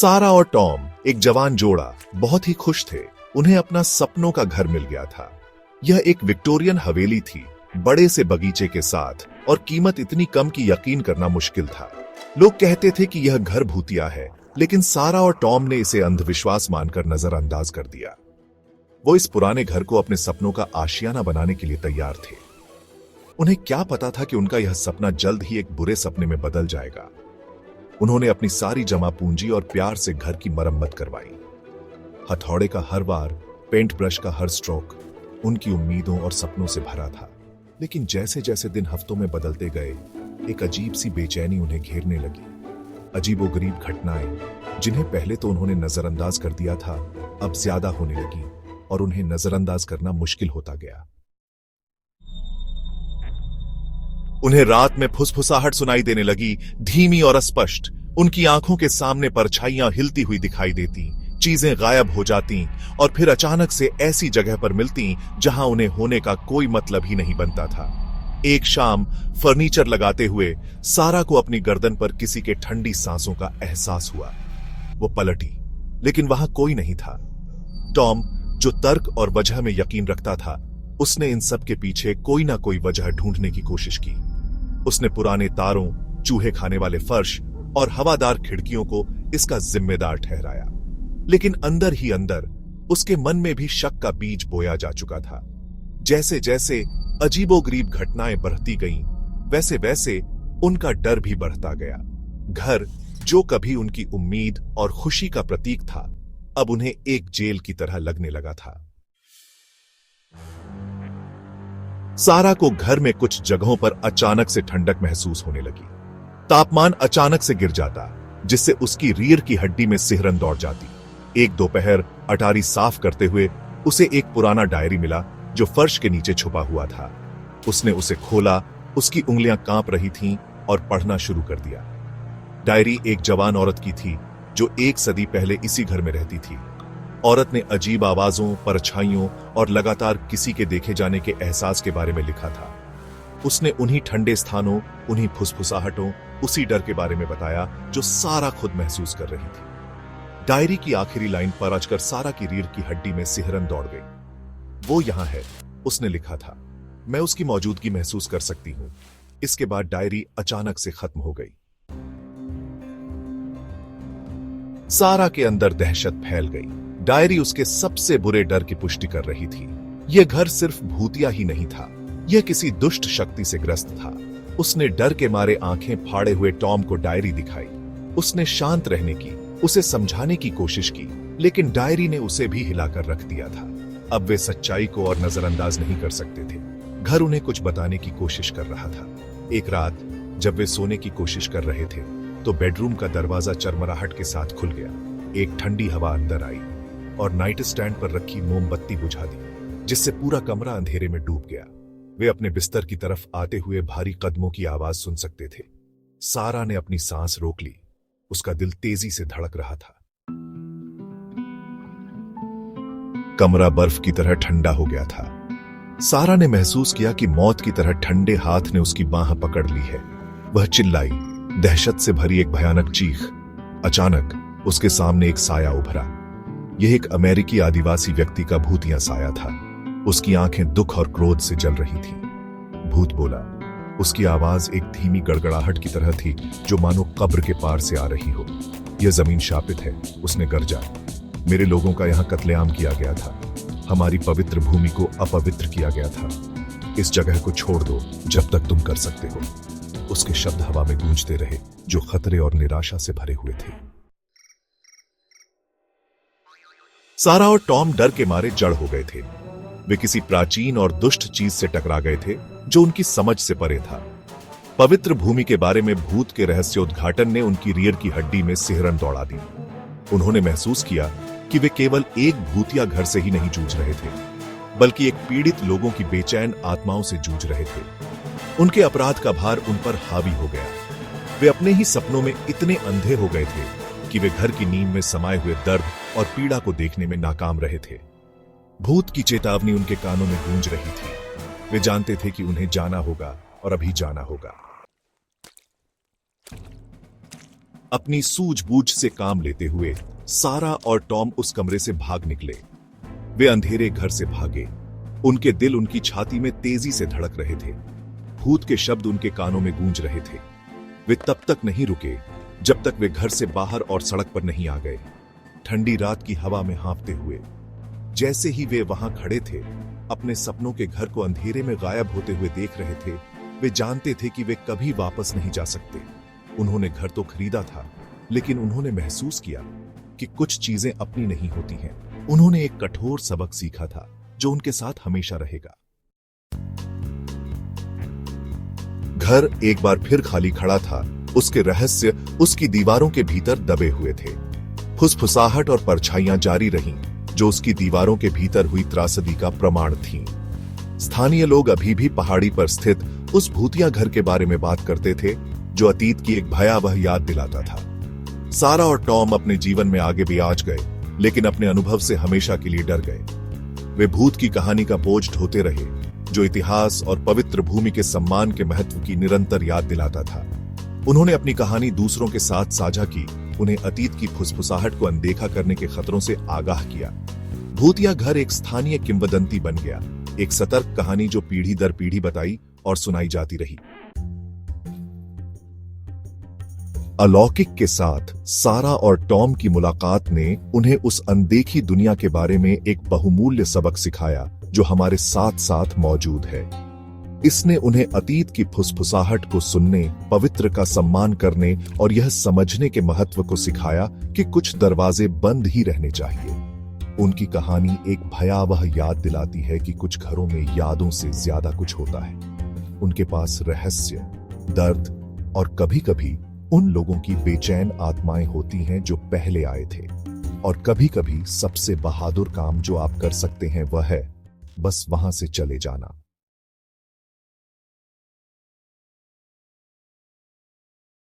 सारा और टॉम एक जवान जोड़ा बहुत ही खुश थे। उन्हें अपना सपनों का घर मिल गया था। यह एक विक्टोरियन हवेली थी, बड़े से बगीचे के साथ, और कीमत इतनी कम कि यकीन करना मुश्किल था। लोग कहते थे कि यह घर भूतिया है, लेकिन सारा और टॉम ने इसे अंधविश्वास मानकर नजरअंदाज कर दिया। वो इस पुराने घर को अपने सपनों का आशियाना बनाने के लिए तैयार थे। उन्हें क्या पता था कि उनका यह सपना जल्द ही एक बुरे सपने में बदल जाएगा। उन्होंने अपनी सारी जमा पूंजी और प्यार से घर की मरम्मत करवाई। हथौड़े का हर वार, पेंट ब्रश का हर स्ट्रोक उनकी उम्मीदों और सपनों से भरा था। लेकिन जैसे जैसे दिन हफ्तों में बदलते गए, एक अजीब सी बेचैनी उन्हें घेरने लगी। अजीबोगरीब घटनाएं, जिन्हें पहले तो उन्होंने नजरअंदाज कर दिया था, अब ज्यादा होने लगी और उन्हें नजरअंदाज करना मुश्किल होता गया। उन्हें रात में फुसफुसाहट सुनाई देने लगी, धीमी और अस्पष्ट। उनकी आंखों के सामने परछाइयां हिलती हुई दिखाई देती, चीजें गायब हो जाती और फिर अचानक से ऐसी जगह पर मिलती जहां उन्हें होने का कोई मतलब ही नहीं बनता था। एक शाम फर्नीचर लगाते हुए सारा को अपनी गर्दन पर किसी के ठंडी सांसों का एहसास हुआ। वो पलटी, लेकिन वहां कोई नहीं था। टॉम, जो तर्क और वजह में यकीन रखता था, उसने इन सब के पीछे कोई ना कोई वजह ढूंढने की कोशिश की। उसने पुराने तारों, चूहे खाने वाले फर्श और हवादार खिड़कियों को इसका जिम्मेदार ठहराया। लेकिन अंदर ही अंदर उसके मन में भी शक का बीज बोया जा चुका था। जैसे जैसे अजीबोगरीब घटनाएं बढ़ती गईं, वैसे वैसे उनका डर भी बढ़ता गया। घर, जो कभी उनकी उम्मीद और खुशी का प्रतीक था, अब उन्हें एक जेल की तरह लगने लगा था। सारा को घर में कुछ जगहों पर अचानक से ठंडक महसूस होने लगी। तापमान अचानक से गिर जाता, जिससे उसकी रीढ़ की हड्डी में सिहरन दौड़ जाती। एक दोपहर अटारी साफ करते हुए उसे एक पुराना डायरी मिला जो फर्श के नीचे छुपा हुआ था। उसने उसे खोला, उसकी उंगलियां कांप रही थीं और पढ़ना शुरू कर दिया। डायरी एक जवान औरत की थी जो 1 सदी पहले इसी घर में रहती थी। औरत ने अजीब आवाजों, परछाइयों और लगातार किसी के देखे जाने के एहसास के बारे में लिखा था। उसने उन्हीं ठंडे स्थानों, उन्हीं फुसफुसाहटों, उसी डर के बारे में बताया जो सारा खुद महसूस कर रही थी। डायरी की आखिरी लाइन पर अचकर सारा की रीढ़ की हड्डी में सिहरन दौड़ गई। वो यहां है, उसने लिखा था। मैं उसकी मौजूदगी महसूस कर सकती हूं। इसके बाद डायरी अचानक से खत्म हो गई। सारा के अंदर दहशत फैल गई। डायरी उसके सबसे बुरे डर की पुष्टि कर रही थी। यह घर सिर्फ भूतिया ही नहीं था, यह किसी दुष्ट शक्ति से ग्रस्त था। उसने डर के मारे आंखें फाड़े हुए टॉम को डायरी दिखाई। उसने शांत रहने की, उसे समझाने की कोशिश की, लेकिन डायरी ने उसे भी हिलाकर रख दिया था। अब वे सच्चाई को और नजरअंदाज नहीं कर सकते थे। घर उन्हें कुछ बताने की कोशिश कर रहा था। एक रात जब वे सोने की कोशिश कर रहे थे, तो बेडरूम का दरवाजा चरमराहट के साथ खुल गया। एक ठंडी हवा अंदर आई और नाइट स्टैंड पर रखी मोमबत्ती बुझा दी, जिससे पूरा कमरा अंधेरे में डूब गया। वे अपने बिस्तर की तरफ आते हुए भारी कदमों की आवाज सुन सकते थे। सारा ने अपनी सांस रोक ली। उसका दिल तेजी से धड़क रहा था। कमरा बर्फ की तरह ठंडा हो गया था। सारा ने महसूस किया कि मौत की तरह ठंडे हाथ ने उसकी बांह पकड़ ली है। वह चिल्लाई, दहशत से भरी एक भयानक चीख। अचानक उसके सामने एक साया उभरा। यह एक अमेरिकी आदिवासी व्यक्ति का भूतिया साया था। उसकी आंखें दुख और क्रोध से जल रही थीं। भूत बोला। उसकी आवाज एक धीमी गड़गड़ाहट की तरह थी, जो मानो कब्र के पार से आ रही हो। यह जमीन शापित है, उसने गरजा। मेरे लोगों का यहां कत्लेआम किया गया था। हमारी पवित्र भूमि को अपवित्र किया गया था। इस जगह को छोड़ दो जब तक तुम कर सकते हो। उसके शब्द हवा में गूंजते रहे, जो खतरे और निराशा से भरे हुए थे। सारा और टॉम डर के मारे जड़ हो गए थे। वे किसी प्राचीन और दुष्ट चीज से टकरा गए थे जो उनकी समझ से परे था। पवित्र भूमि के बारे में भूत के रहस्योद्घाटन ने उनकी रीढ़ की हड्डी में सिहरन दौड़ा दी। उन्होंने महसूस किया कि वे केवल एक भूतिया घर से ही नहीं जूझ रहे थे, बल्कि एक पीड़ित लोगों की बेचैन आत्माओं से जूझ रहे थे। उनके अपराध का भार उन पर हावी हो गया। वे अपने ही सपनों में इतने अंधे हो गए थे कि वे घर की नींद में समाये हुए दर्द और पीड़ा को देखने में नाकाम रहे थे। भूत की चेतावनी उनके कानों में गूंज रही थी। वे जानते थे कि उन्हें जाना होगा और अभी जाना होगा। अपनी सूझबूझ से काम लेते हुए सारा और टॉम उस कमरे से भाग निकले। वे अंधेरे घर से भागे। उनके दिल उनकी छाती में तेजी से धड़क रहे थे। भूत के शब्द उनके कानों में गूंज रहे थे। वे तब तक नहीं रुके जब तक वे घर से बाहर और सड़क पर नहीं आ गए, ठंडी रात की हवा में हाँफते हुए। जैसे ही वे वहां खड़े थे, अपने सपनों के घर को अंधेरे में गायब होते हुए देख रहे थे, वे जानते थे कि वे कभी वापस नहीं जा सकते। उन्होंने घर तो खरीदा था, लेकिन उन्होंने महसूस किया कि कुछ चीजें अपनी नहीं होती हैं। उन्होंने एक कठोर सबक सीखा था जो उनके साथ हमेशा रहेगा। घर एक बार फिर खाली खड़ा था। उसके रहस्य उसकी दीवारों के भीतर दबे हुए थे। फुसफुसाहट और परछाइयां जारी रहीं, जो उसकी दीवारों के भीतर हुई त्रासदी का प्रमाण थीं। स्थानीय लोग अभी भी पहाड़ी पर स्थित उस भूतिया घर के बारे में बात करते थे, जो अतीत की एक भयावह याद दिलाता था। सारा और टॉम अपने जीवन में आगे भी आज गए, लेकिन अपने अनुभव से हमेशा के लिए डर गए। वे भूत की कहानी का बोझ ढोते रहे, जो इतिहास और पवित्र भूमि के सम्मान के महत्व की निरंतर याद दिलाता था। उन्होंने अपनी कहानी दूसरों के साथ साझा की, उन्हें अतीत की फुसफुसाहट को अनदेखा करने के खतरों से आगाह किया। भूतिया घर एक स्थानीय किंवदंती बन गया, एक सतर्क कहानी जो पीढ़ी दर पीढ़ी बताई और सुनाई जाती रही। अलौकिक के साथ सारा और टॉम की मुलाकात ने उन्हें उस अनदेखी दुनिया के बारे में एक बहुमूल्य सबक सिखाया जो हमारे साथ साथ मौजूद है। इसने उन्हें अतीत की फुसफुसाहट को सुनने, पवित्र का सम्मान करने और यह समझने के महत्व को सिखाया कि कुछ दरवाजे बंद ही रहने चाहिए। उनकी कहानी एक भयावह याद दिलाती है कि कुछ घरों में यादों से ज्यादा कुछ होता है। उनके पास रहस्य, दर्द और कभी-कभी उन लोगों की बेचैन आत्माएं होती हैं जो पहले आए थे। और कभी-कभी सबसे बहादुर काम जो आप कर सकते हैं वह है बस वहां से चले जाना।